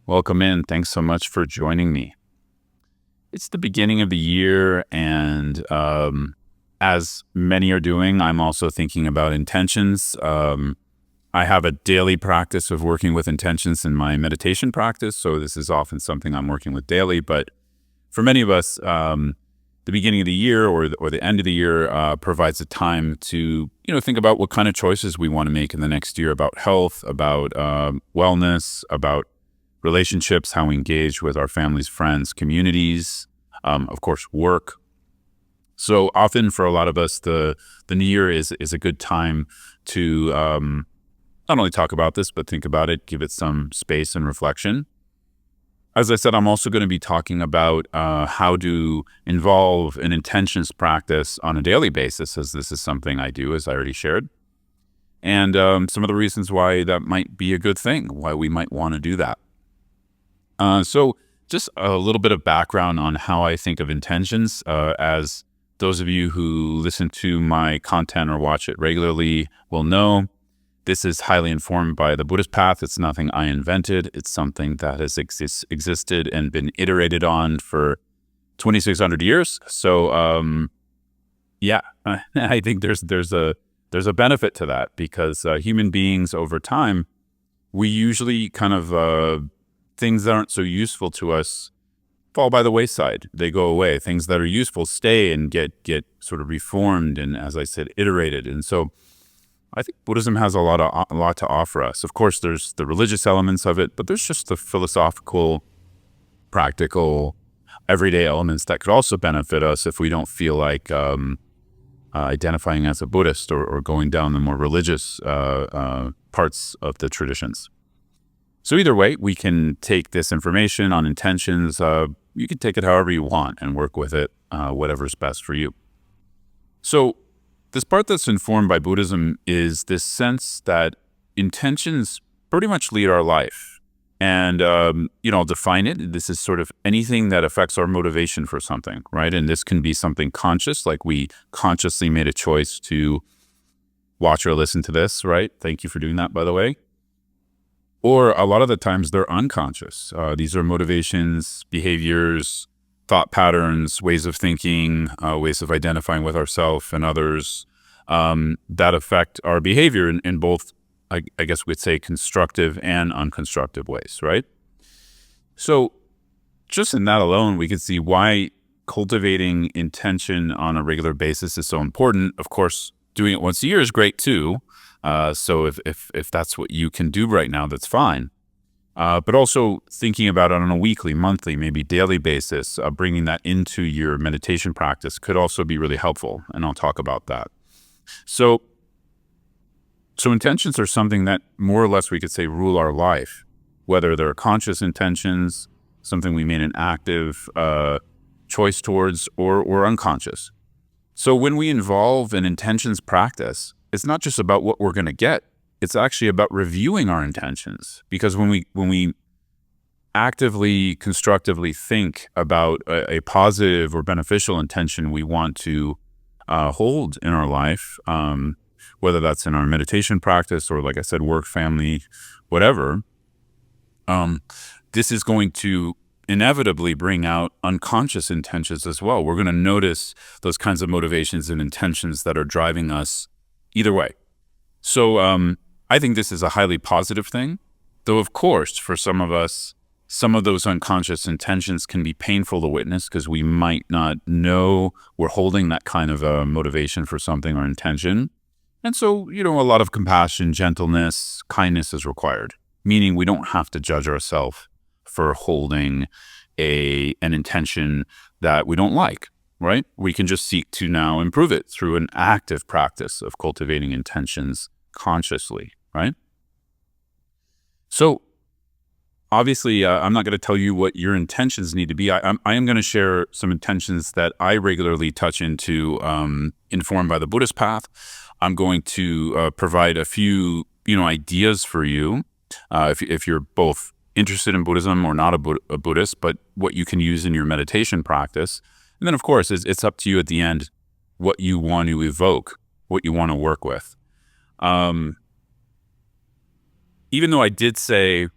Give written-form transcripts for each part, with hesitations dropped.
Welcome in. Thanks so much for joining me. It's the beginning of the year, and as many are doing, I'm also thinking about intentions. I have a daily practice of working with intentions in my meditation practice, so this is often something I'm working with daily. But for many of us, the beginning of the year or the end of the year provides a time to think about what kind of choices we want to make in the next year about health, about wellness, about relationships, how we engage with our families, friends, communities, of course, work. So often for a lot of us, the new year is a good time to not only talk about this, but think about it, give it some space and reflection. As I said, I'm also going to be talking about how to involve an intentions practice on a daily basis, as this is something I do, as I already shared. And some of the reasons why that might be a good thing, why we might want to do that. So just a little bit of background on how I think of intentions. As those of you who listen to my content or watch it regularly will know, this is highly informed by the Buddhist path. It's nothing I invented. It's something that has existed and been iterated on for 2,600 years. So, I think there's a benefit to that because human beings over time, we usually kind of things that aren't so useful to us fall by the wayside. They go away. Things that are useful stay and get sort of reformed and, as I said, iterated. And so I think Buddhism has a lot to offer us. Of course, there's the religious elements of it, but there's just the philosophical, practical, everyday elements that could also benefit us if we don't feel like identifying as a Buddhist or going down the more religious parts of the traditions. So either way, we can take this information on intentions. You can take it however you want and work with it, whatever's best for you. So this part that's informed by Buddhism is this sense that intentions pretty much lead our life. And, I'll define it. This is sort of anything that affects our motivation for something, right? And this can be something conscious, like we consciously made a choice to watch or listen to this, right? Thank you for doing that, by the way. Or a lot of the times they're unconscious. These are motivations, behaviors, thought patterns, ways of thinking, ways of identifying with ourselves and others that affect our behavior in both, I guess we'd say, constructive and unconstructive ways, right? So just in that alone, we could see why cultivating intention on a regular basis is so important. Of course, doing it once a year is great too. So if that's what you can do right now, that's fine. But also thinking about it on a weekly, monthly, maybe daily basis, bringing that into your meditation practice could also be really helpful. And I'll talk about that. So intentions are something that more or less we could say rule our life, whether they're conscious intentions, something we made an active choice towards, or unconscious. So when we involve an intentions practice, it's not just about what we're going to get. It's actually about reviewing our intentions, because when we actively, constructively think about a positive or beneficial intention we want to hold in our life, whether that's in our meditation practice or, like I said, work, family, whatever, this is going to inevitably bring out unconscious intentions as well. We're going to notice those kinds of motivations and intentions that are driving us either way. So I think this is a highly positive thing, though, of course, for some of us, some of those unconscious intentions can be painful to witness because we might not know we're holding that kind of a motivation for something or intention. And so, a lot of compassion, gentleness, kindness is required, meaning we don't have to judge ourselves for holding an intention that we don't like, right? We can just seek to now improve it through an active practice of cultivating intentions consciously, right? So obviously, I'm not going to tell you what your intentions need to be. I am going to share some intentions that I regularly touch into, informed by the Buddhist path. I'm going to provide a few, ideas for you if you're both interested in Buddhism or not a Buddhist, but what you can use in your meditation practice. And then, of course, it's up to you at the end what you want to evoke, what you want to work with. Even though I did say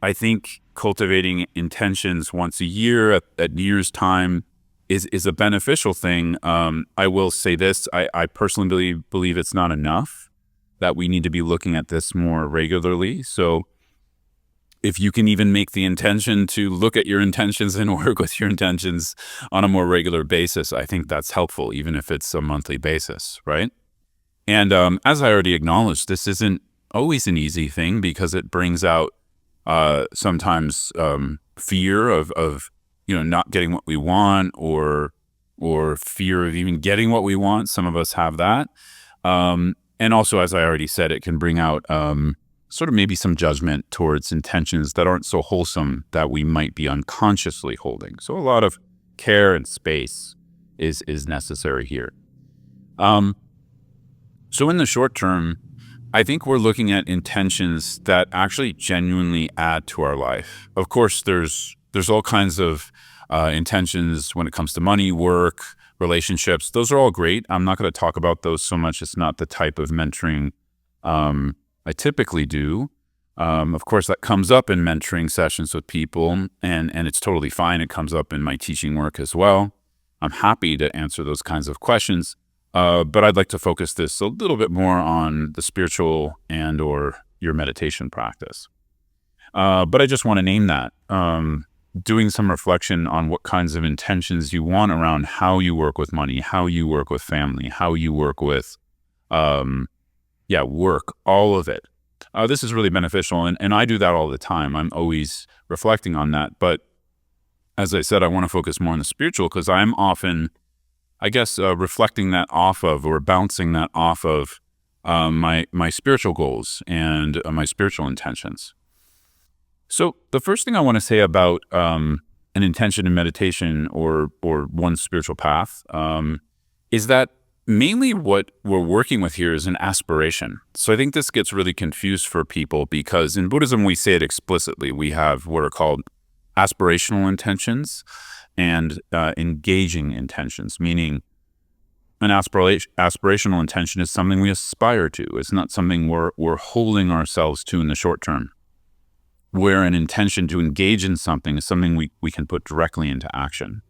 I think cultivating intentions once a year at New Year's time is a beneficial thing. I will say this, I personally believe it's not enough, that we need to be looking at this more regularly. So if you can even make the intention to look at your intentions and work with your intentions on a more regular basis, I think that's helpful, even if it's a monthly basis, right? And as I already acknowledged, this isn't always an easy thing because it brings out sometimes fear of not getting what we want, or fear of even getting what we want. Some of us have that. And also, as I already said, it can bring out sort of maybe some judgment towards intentions that aren't so wholesome that we might be unconsciously holding. So a lot of care and space is necessary here. So in the short term, I think we're looking at intentions that actually genuinely add to our life. Of course, there's all kinds of intentions when it comes to money, work, relationships. Those are all great. I'm not going to talk about those so much. It's not the type of mentoring I typically do. Of course, that comes up in mentoring sessions with people, and it's totally fine. It comes up in my teaching work as well. I'm happy to answer those kinds of questions, but I'd like to focus this a little bit more on the spiritual and or your meditation practice. But I just want to name that. Doing some reflection on what kinds of intentions you want around how you work with money, how you work with family, how you work with work, all of it. This is really beneficial, and I do that all the time. I'm always reflecting on that. But as I said, I want to focus more on the spiritual because I'm often, I guess, reflecting that off of or bouncing that off of my spiritual goals and my spiritual intentions. So the first thing I want to say about an intention in meditation or one's spiritual path is that mainly what we're working with here is an aspiration. So I think this gets really confused for people because in Buddhism, we say it explicitly. We have what are called aspirational intentions and engaging intentions, meaning an aspirational intention is something we aspire to. It's not something we're holding ourselves to in the short term, where an intention to engage in something is something we can put directly into action.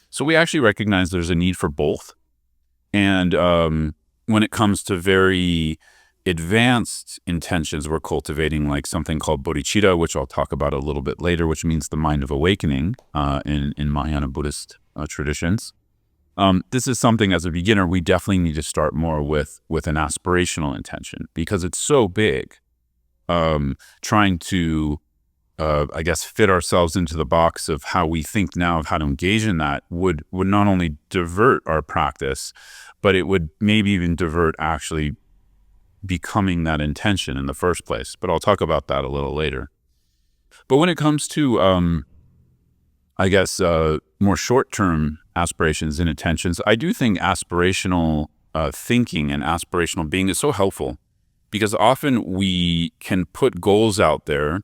So we actually recognize there's a need for both. And when it comes to very advanced intentions, we're cultivating like something called bodhicitta, which I'll talk about a little bit later, which means the mind of awakening in Mahayana Buddhist traditions. This is something as a beginner, we definitely need to start more with an aspirational intention because it's so big. Trying to, I guess, fit ourselves into the box of how we think now of how to engage in that would not only divert our practice, but it would maybe even divert actually becoming that intention in the first place. But I'll talk about that a little later. But when it comes to, I guess, more short-term aspirations and intentions, I do think aspirational thinking and aspirational being is so helpful because often we can put goals out there,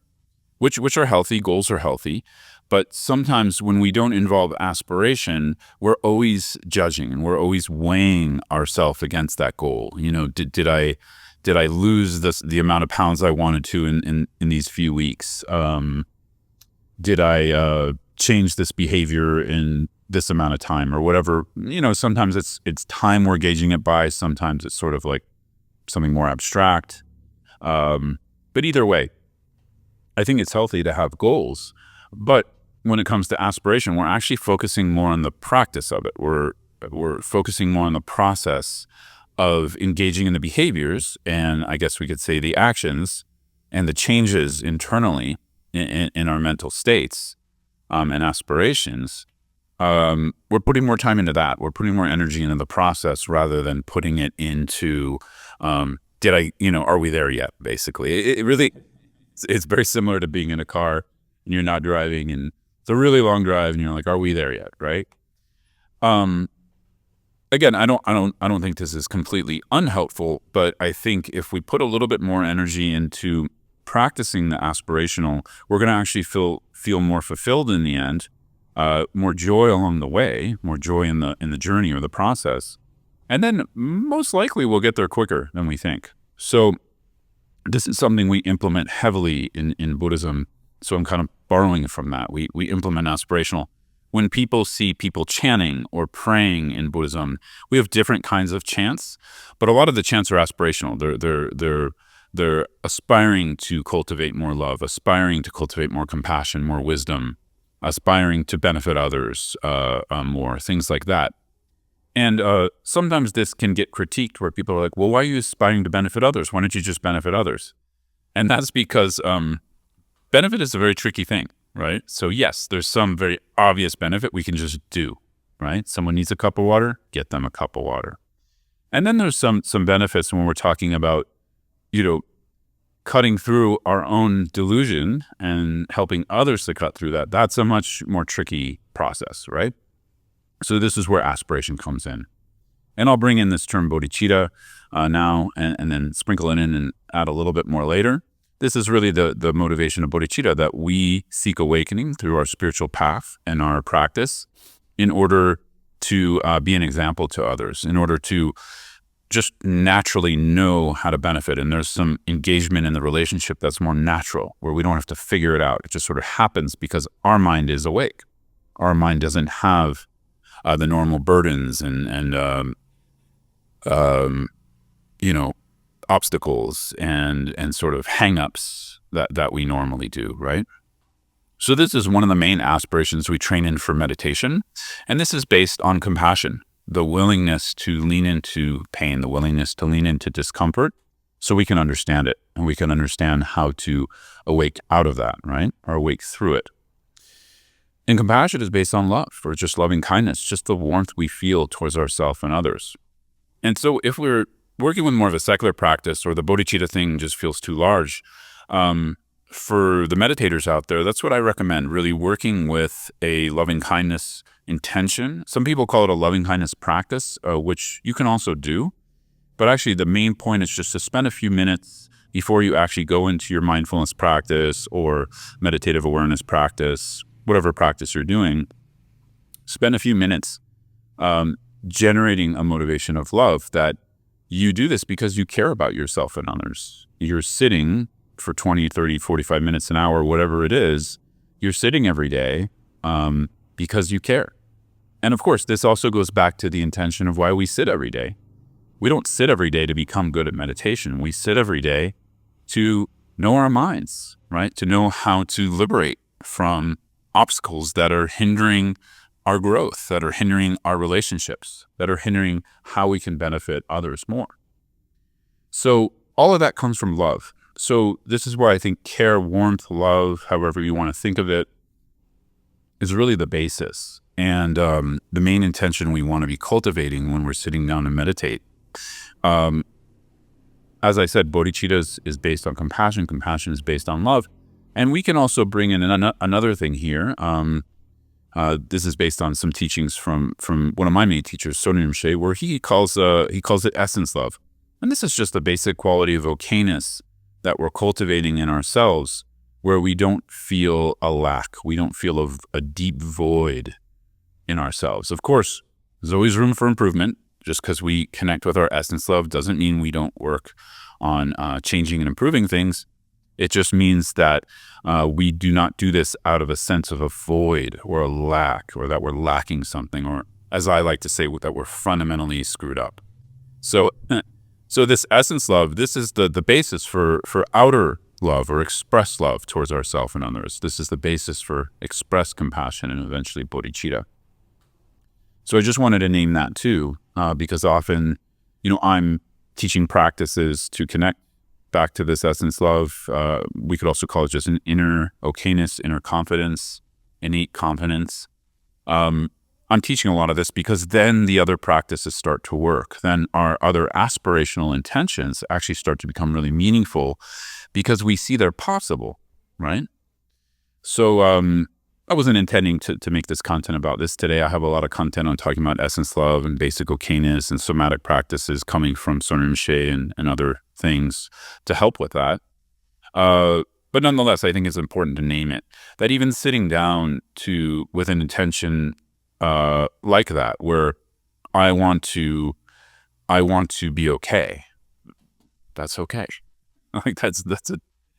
which are healthy. Goals are healthy. But sometimes when we don't involve aspiration, we're always judging and we're always weighing ourselves against that goal. You know, did I lose the amount of pounds I wanted to in these few weeks? Did I change this behavior in this amount of time or whatever? You know, sometimes it's time we're gauging it by. Sometimes it's sort of like something more abstract. But either way, I think it's healthy to have goals. But when it comes to aspiration, we're actually focusing more on the practice of it. We're focusing more on the process of engaging in the behaviors, and I guess we could say the actions and the changes internally in our mental states and aspirations. We're putting more time into that. We're putting more energy into the process rather than putting it into, are we there yet? Basically, it really, it's very similar to being in a car and you're not driving and it's a really long drive and you're like, are we there yet? Right. Again, I don't think this is completely unhelpful, but I think if we put a little bit more energy into practicing the aspirational, we're going to actually feel more fulfilled in the end, more joy along the way, more joy in the journey or the process. And then most likely we'll get there quicker than we think. So this is something we implement heavily in Buddhism. So I'm kind of borrowing from that. We implement aspirational. When people see people chanting or praying in Buddhism, we have different kinds of chants, but a lot of the chants are aspirational. They're aspiring to cultivate more love, aspiring to cultivate more compassion, more wisdom, aspiring to benefit others more, things like that. And sometimes this can get critiqued where people are like, well, why are you aspiring to benefit others? Why don't you just benefit others? And that's because benefit is a very tricky thing, right? So yes, there's some very obvious benefit we can just do, right? Someone needs a cup of water, get them a cup of water. And then there's some benefits when we're talking about, cutting through our own delusion and helping others to cut through that. That's a much more tricky process, right? So this is where aspiration comes in. And I'll bring in this term bodhicitta now and then sprinkle it in and add a little bit more later. This is really the motivation of bodhicitta, that we seek awakening through our spiritual path and our practice in order to be an example to others, in order to just naturally know how to benefit. And there's some engagement in the relationship that's more natural, where we don't have to figure it out. It just sort of happens because our mind is awake. Our mind doesn't have the normal burdens and obstacles and sort of hang-ups that we normally do, right? So this is one of the main aspirations we train in for meditation. And this is based on compassion, the willingness to lean into pain, the willingness to lean into discomfort so we can understand it and we can understand how to awake out of that, right? Or awake through it. And compassion is based on love, or just loving kindness, just the warmth we feel towards ourselves and others. And so if we're working with more of a secular practice, or the bodhicitta thing just feels too large, for the meditators out there, that's what I recommend, really working with a loving kindness intention. Some people call it a loving kindness practice, which you can also do. But actually, the main point is just to spend a few minutes before you actually go into your mindfulness practice or meditative awareness practice, whatever practice you're doing. Spend a few minutes generating a motivation of love, that you do this because you care about yourself and others. You're sitting for 20, 30, 45 minutes, an hour, whatever it is. You're sitting every day because you care. And of course, this also goes back to the intention of why we sit every day. We don't sit every day to become good at meditation. We sit every day to know our minds, right? To know how to liberate from obstacles that are hindering our growth, that are hindering our relationships, that are hindering how we can benefit others more. So all of that comes from love. So this is where I think care, warmth, love, however you want to think of it, is really the basis and the main intention we want to be cultivating when we're sitting down to meditate. As I said, bodhicitta is based on compassion. Compassion is based on love. And we can also bring in another thing here. This is based on some teachings from one of my main teachers, Sonam Rinpoche, where he calls it essence love. And this is just the basic quality of okayness that we're cultivating in ourselves, where we don't feel a lack. We don't feel a deep void in ourselves. Of course, there's always room for improvement. Just because we connect with our essence love doesn't mean we don't work on changing and improving things. It just means that we do not do this out of a sense of a void or a lack, or that we're lacking something, or as I like to say, that we're fundamentally screwed up. So this essence love, this is the basis for outer love or express love towards ourselves and others. This is the basis for express compassion and eventually bodhicitta. So I just wanted to name that too, because often, I'm teaching practices to connect back to this essence love. We could also call it just an inner okayness, inner confidence, innate confidence. I'm teaching a lot of this because then the other practices start to work. Then our other aspirational intentions actually start to become really meaningful because we see they're possible, right? So I wasn't intending to make this content about this today. I have a lot of content on talking about essence love and basic okayness and somatic practices coming from Sonam Rinpoche and other things to help with that. But nonetheless, I think it's important to name it. That even sitting down with an intention like that, where I want to be okay. That's okay. Like that's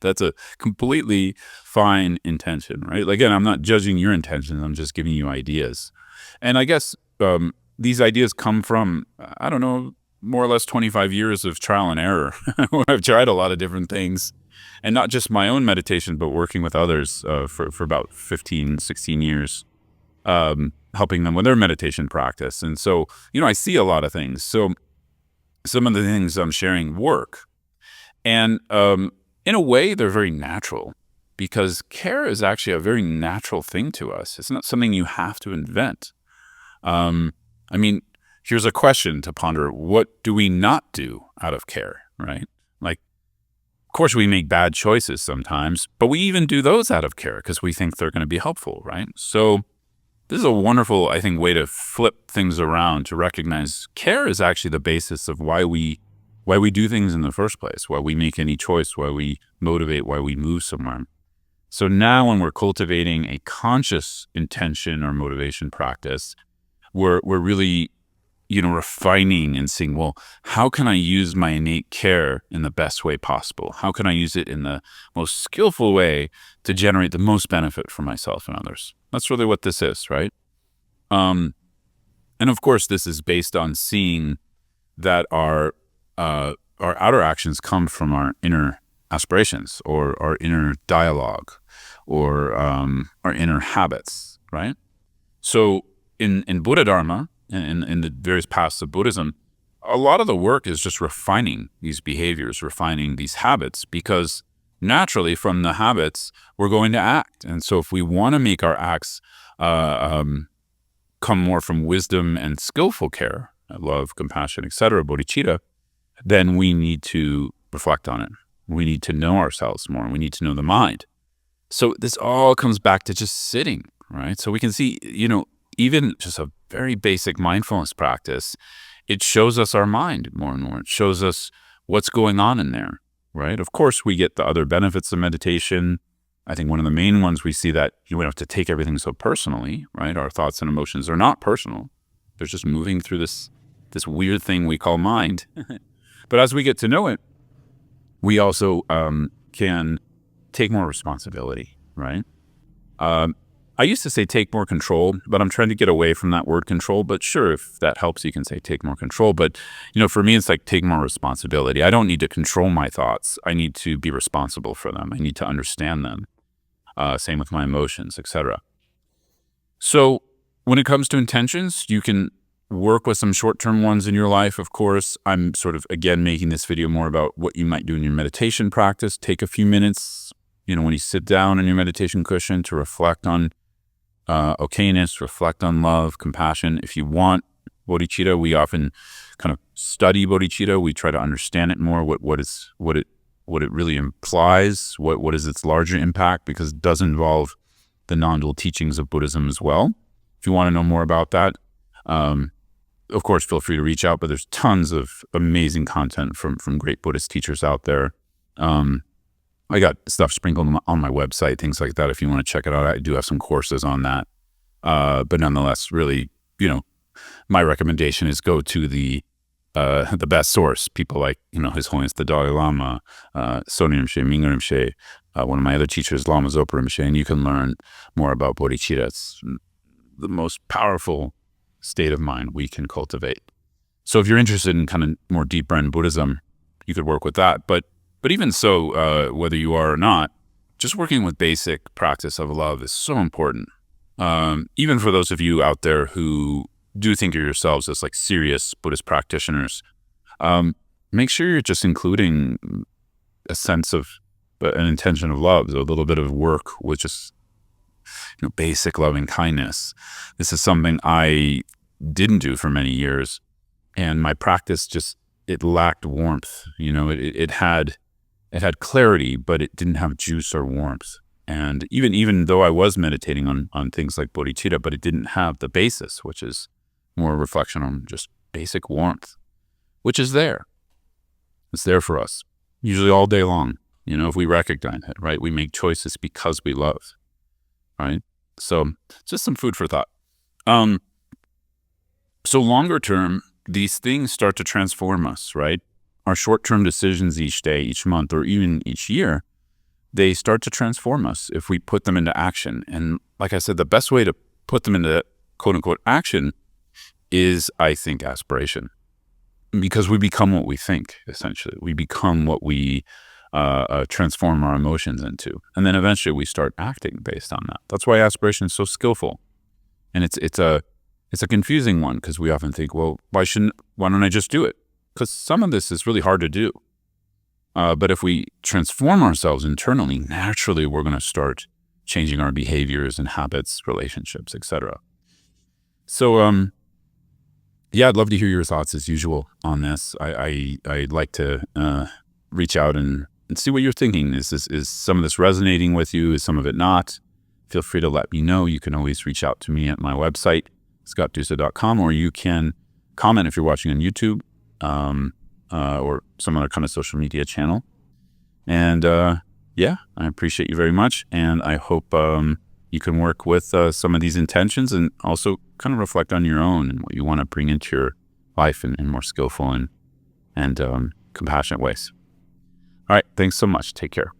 That's a completely fine intention, right? Again, I'm not judging your intentions. I'm just giving you ideas. And I guess these ideas come from, I don't know, more or less 25 years of trial and error where I've tried a lot of different things, and not just my own meditation, but working with others for about 15, 16 years, helping them with their meditation practice. And so, I see a lot of things. So some of the things I'm sharing work. And in a way, they're very natural, because care is actually a very natural thing to us. It's not something you have to invent. I mean, here's a question to ponder. What do we not do out of care, right? Like, of course, we make bad choices sometimes, but we even do those out of care because we think they're going to be helpful, right? So this is a wonderful, I think, way to flip things around, to recognize care is actually the basis of why we do things in the first place, why we make any choice, why we motivate, why we move somewhere. So now when we're cultivating a conscious intention or motivation practice, we're really, refining and seeing, well, how can I use my innate care in the best way possible? How can I use it in the most skillful way to generate the most benefit for myself and others? That's really what this is, right? And of course, this is based on seeing that our outer actions come from our inner aspirations, or our inner dialogue, or our inner habits, right? So in Buddha Dharma, and in the various paths of Buddhism, a lot of the work is just refining these behaviors, refining these habits, because naturally from the habits, we're going to act. And so if we want to make our acts come more from wisdom and skillful care, love, compassion, etc., bodhicitta, then we need to reflect on it. We need to know ourselves more. We need to know the mind. So this all comes back to just sitting, right? So we can see, even just a very basic mindfulness practice, it shows us our mind more and more. It shows us what's going on in there, right? Of course, we get the other benefits of meditation. I think one of the main ones, we see that you don't have to take everything so personally, right? Our thoughts and emotions are not personal. They're just moving through this weird thing we call mind. But as we get to know it, we also can take more responsibility, right? I used to say take more control, but I'm trying to get away from that word control. But sure, if that helps, you can say take more control. But, for me, it's like take more responsibility. I don't need to control my thoughts. I need to be responsible for them. I need to understand them. Same with my emotions, etc. So when it comes to intentions, you can work with some short-term ones in your life, of course. I'm sort of, again, making this video more about what you might do in your meditation practice. Take a few minutes, when you sit down in your meditation cushion, to reflect on okayness, reflect on love, compassion. If you want bodhicitta, we often kind of study bodhicitta. We try to understand it more, what it really implies, what is its larger impact, because it does involve the non-dual teachings of Buddhism as well. If you want to know more about that, of course, feel free to reach out, but there's tons of amazing content from great Buddhist teachers out there. I got stuff sprinkled on my website, things like that. If you want to check it out, I do have some courses on that. But nonetheless, really, my recommendation is go to the best source. People like, His Holiness the Dalai Lama, Sonye Rinpoche, Mingyur Rinpoche, one of my other teachers, Lama Zopa Rinpoche, and you can learn more about bodhicitta. It's the most powerful state of mind we can cultivate. So if you're interested in kind of more deeper in Buddhism, you could work with that. But even so, whether you are or not, just working with basic practice of love is so important. Even for those of you out there who do think of yourselves as like serious Buddhist practitioners, make sure you're just including a sense of an intention of love, so a little bit of work with just basic loving kindness. This is something I didn't do for many years, and my practice it lacked warmth. It had clarity, but it didn't have juice or warmth. And even though I was meditating on things like bodhicitta, but it didn't have the basis, which is more reflection on just basic warmth, which is there. It's there for us, usually all day long. If we recognize it, right? We make choices because we love, right? So just some food for thought. So longer term, these things start to transform us, right? Our short-term decisions each day, each month, or even each year they start to transform us if we put them into action. And like I said, the best way to put them into quote unquote action is, I think, aspiration. Because we become what we think, essentially. We become what we transform our emotions into. And then eventually we start acting based on that. That's why aspiration is so skillful. And it's a confusing one, because we often think, well, why don't I just do it? Because some of this is really hard to do. But if we transform ourselves internally, naturally we're going to start changing our behaviors and habits, relationships, etc. So, yeah, I'd love to hear your thoughts as usual on this. I'd like to reach out and see what you're thinking. Is some of this resonating with you? Is some of it not? Feel free to let me know. You can always reach out to me at my website, scottdusa.com, or you can comment if you're watching on YouTube or some other kind of social media channel. And yeah, I appreciate you very much. And I hope you can work with some of these intentions and also kind of reflect on your own and what you want to bring into your life in more skillful and compassionate ways. All right. Thanks so much. Take care.